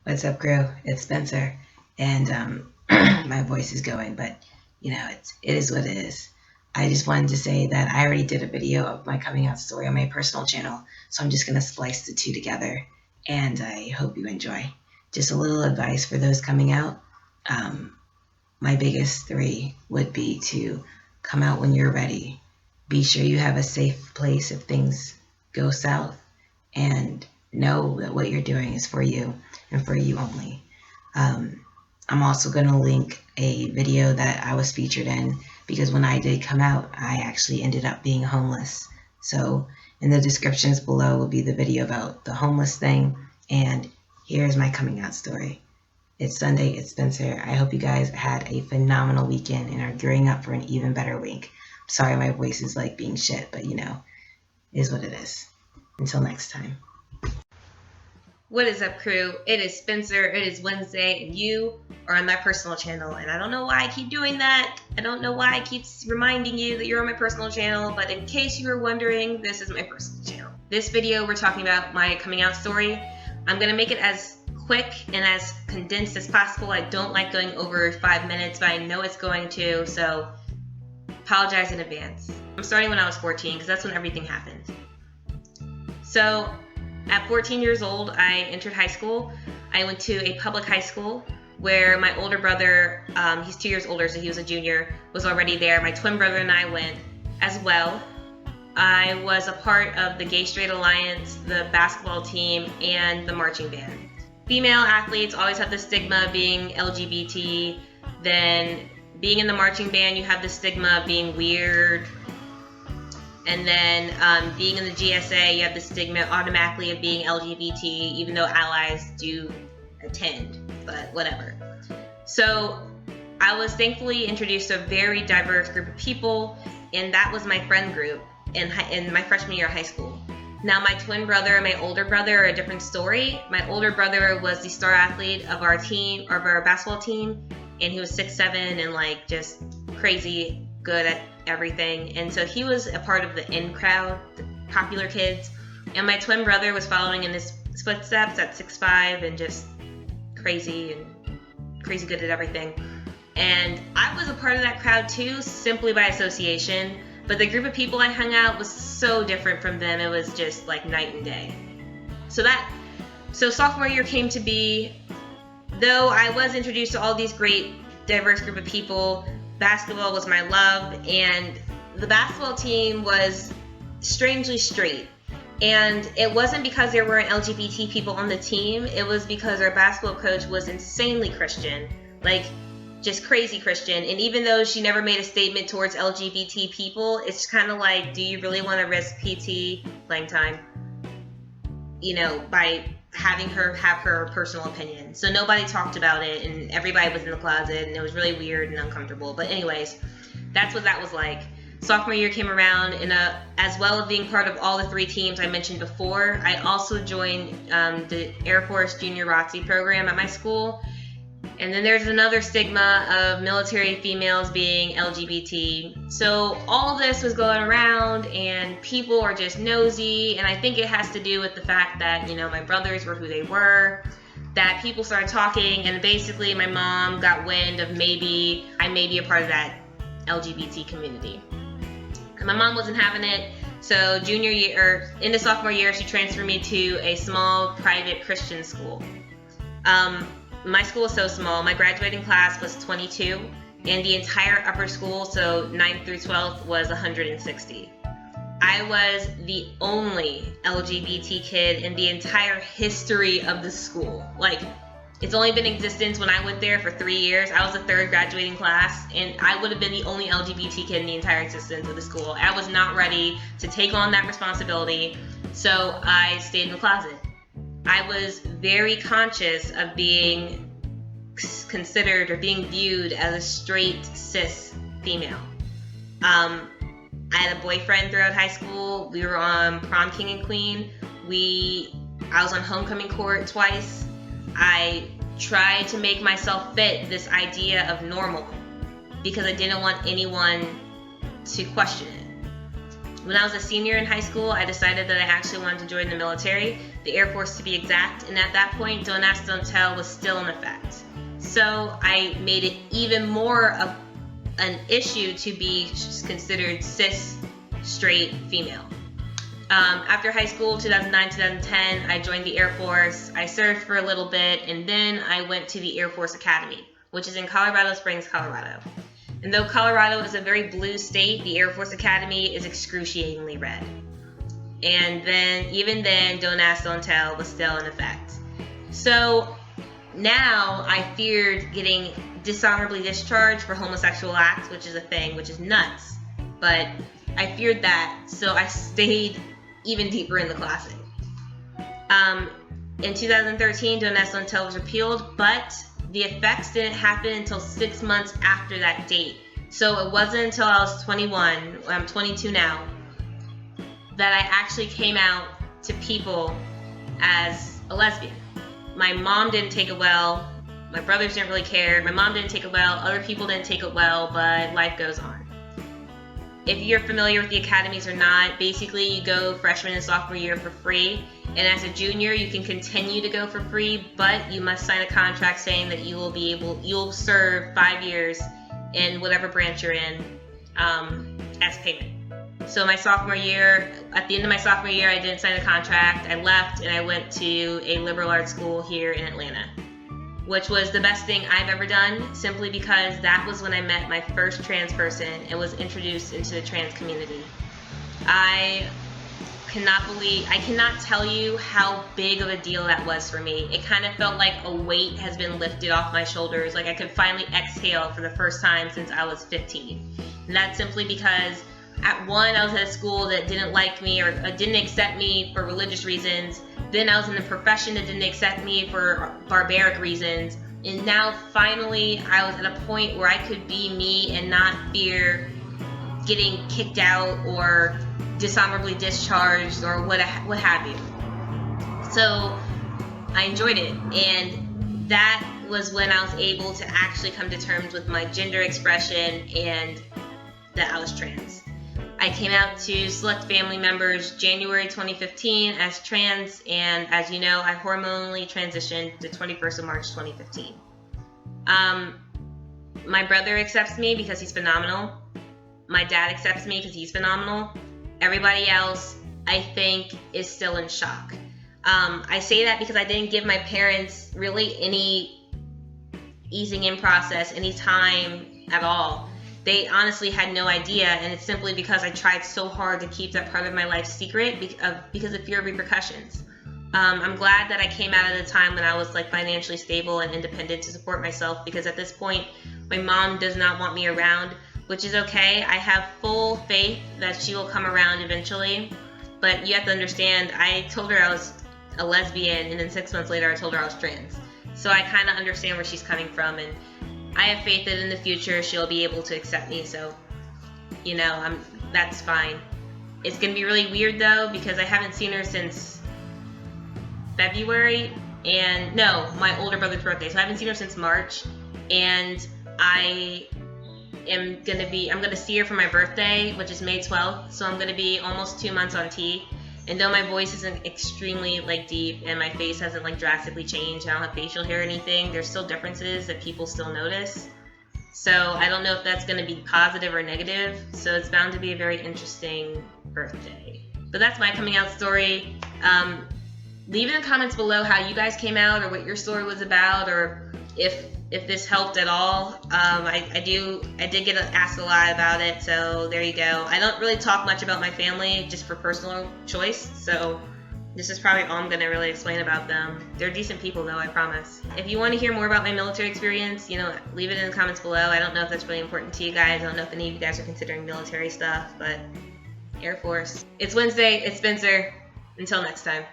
What's up, crew? It's Spencer, and my voice is going, but it is what it is. I just wanted to say that I already did a video of my coming out story on my personal channel, so I'm just gonna splice the two together, and I hope you enjoy. Just a little advice for those coming out. My biggest three would be to come out when you're ready. Be sure you have a safe place if things go south, and know that what you're doing is for you and for you only. I'm also going to link a video that I was featured in because when I did come out, I actually ended up being homeless. So in the descriptions below will be the video about the homeless thing, and here's my coming out story. It's Sunday, it's Spencer. I hope you guys had a phenomenal weekend and are gearing up for an even better week. Sorry my voice is like being shit, but it is what it is. Until next time. What is up, crew? It is Spencer. It is Wednesday, and you are on my personal channel. And I don't know why I keep doing that. I don't know why I keep reminding you that you're on my personal channel, but in case you were wondering, this is my personal channel. This video, we're talking about my coming out story. I'm going to make it as quick and as condensed as possible. I don't like going over 5 minutes, but I know it's going to, so apologize in advance. I'm starting when I was 14 because that's when everything happened. So, at 14 years old, I entered high school. I went to a public high school where my older brother, he's 2 years older, so he was a junior, was already there. My twin brother and I went as well. I was a part of the Gay Straight Alliance, the basketball team, and the marching band. Female athletes always have the stigma of being LGBT. Then being in the marching band, you have the stigma of being weird. And then being in the GSA, you have the stigma automatically of being LGBT, even though allies do attend, but whatever. So I was thankfully introduced to a very diverse group of people, and that was my friend group in my freshman year of high school. Now my twin brother and my older brother are a different story. My older brother was the star athlete of our team, of our basketball team, and he was 6'7" and just crazy good at everything, and so he was a part of the in crowd, the popular kids, and my twin brother was following in his footsteps at 6'5" and just crazy good at everything. And I was a part of that crowd too, simply by association, but the group of people I hung out was so different from them. It was just like night and day. So sophomore year came to be. Though I was introduced to all these great diverse group of people, basketball was my love, and the basketball team was strangely straight. And it wasn't because there weren't LGBT people on the team, it was because our basketball coach was insanely Christian, just crazy Christian. And even though she never made a statement towards LGBT people, it's kind of like, do you really want to risk PT playing time, by having her have her personal opinion? So nobody talked about it, and everybody was in the closet, and it was really weird and uncomfortable. But anyways, that's what that was like. Sophomore year came around, and as well as being part of all the three teams I mentioned before, I also joined the Air Force Junior ROTC program at my school. And then there's another stigma of military females being LGBT. So all this was going around, and people are just nosy, and I think it has to do with the fact that, my brothers were who they were, that people started talking, and basically my mom got wind of maybe I may be a part of that LGBT community. And my mom wasn't having it, so junior year, or into sophomore year, she transferred me to a small private Christian school. My school was so small. My graduating class was 22, and the entire upper school, so 9th through 12th, was 160. I was the only LGBT kid in the entire history of the school. It's only been in existence when I went there for 3 years. I was the third graduating class, and I would have been the only LGBT kid in the entire existence of the school. I was not ready to take on that responsibility, so I stayed in the closet. I was very conscious of being considered or being viewed as a straight cis female. I had a boyfriend throughout high school. We were on prom king and queen. I was on homecoming court twice. I tried to make myself fit this idea of normal because I didn't want anyone to question it. When I was a senior in high school, I decided that I actually wanted to join the military. the Air Force to be exact, and at that point, Don't Ask, Don't Tell was still in effect. So I made it even more of an issue to be considered cis, straight, female. After high school, 2009-2010, I joined the Air Force. I served for a little bit, and then I went to the Air Force Academy, which is in Colorado Springs, Colorado. And though Colorado is a very blue state, the Air Force Academy is excruciatingly red. And then, even then, Don't Ask, Don't Tell was still in effect. So now I feared getting dishonorably discharged for homosexual acts, which is a thing, which is nuts. But I feared that, so I stayed even deeper in the closet. In 2013, Don't Ask, Don't Tell was repealed, but the effects didn't happen until 6 months after that date. So it wasn't until I was 21, I'm 22 now, that I actually came out to people as a lesbian. My mom didn't take it well, my brothers didn't really care, my mom didn't take it well, other people didn't take it well, but life goes on. If you're familiar with the academies or not, basically you go freshman and sophomore year for free, and as a junior you can continue to go for free, but you must sign a contract saying that you'll serve 5 years in whatever branch you're in as payment. So my sophomore year, at the end of my sophomore year, I didn't sign a contract. I left and I went to a liberal arts school here in Atlanta, which was the best thing I've ever done, simply because that was when I met my first trans person and was introduced into the trans community. I cannot tell you how big of a deal that was for me. It kind of felt like a weight has been lifted off my shoulders, like I could finally exhale for the first time since I was 15. And that's simply because I was at a school that didn't like me or didn't accept me for religious reasons. Then I was in a profession that didn't accept me for barbaric reasons. And now finally I was at a point where I could be me and not fear getting kicked out or dishonorably discharged or what have you. So I enjoyed it, and that was when I was able to actually come to terms with my gender expression and that I was trans. I came out to select family members January 2015 as trans, and as you know, I hormonally transitioned the 21st of March 2015. My brother accepts me because he's phenomenal. My dad accepts me because he's phenomenal. Everybody else, I think, is still in shock. I say that because I didn't give my parents really any easing in process, any time at all. They honestly had no idea, and it's simply because I tried so hard to keep that part of my life secret because of fear of repercussions. I'm glad that I came out at a time when I was financially stable and independent to support myself, because at this point my mom does not want me around, which is okay. I have full faith that she will come around eventually, but you have to understand, I told her I was a lesbian, and then 6 months later I told her I was trans. So I kind of understand where she's coming from, and I have faith that in the future she'll be able to accept me, so, that's fine. It's going to be really weird, though, because I haven't seen her since February, and no, my older brother's birthday, so I haven't seen her since March, and I'm going to see her for my birthday, which is May 12th, so I'm going to be almost 2 months on T. And though my voice isn't extremely deep and my face hasn't drastically changed, I don't have facial hair or anything, there's still differences that people still notice. So I don't know if that's going to be positive or negative, so it's bound to be a very interesting birthday. But that's my coming out story. Leave in the comments below how you guys came out, or what your story was about, or if this helped at all. I did get asked a lot about it, so there you go. I don't really talk much about my family, just for personal choice, so this is probably all I'm going to really explain about them. They're decent people, though, I promise. If you want to hear more about my military experience, leave it in the comments below. I don't know if that's really important to you guys. I don't know if any of you guys are considering military stuff, but Air Force. It's Wednesday. It's Spencer. Until next time.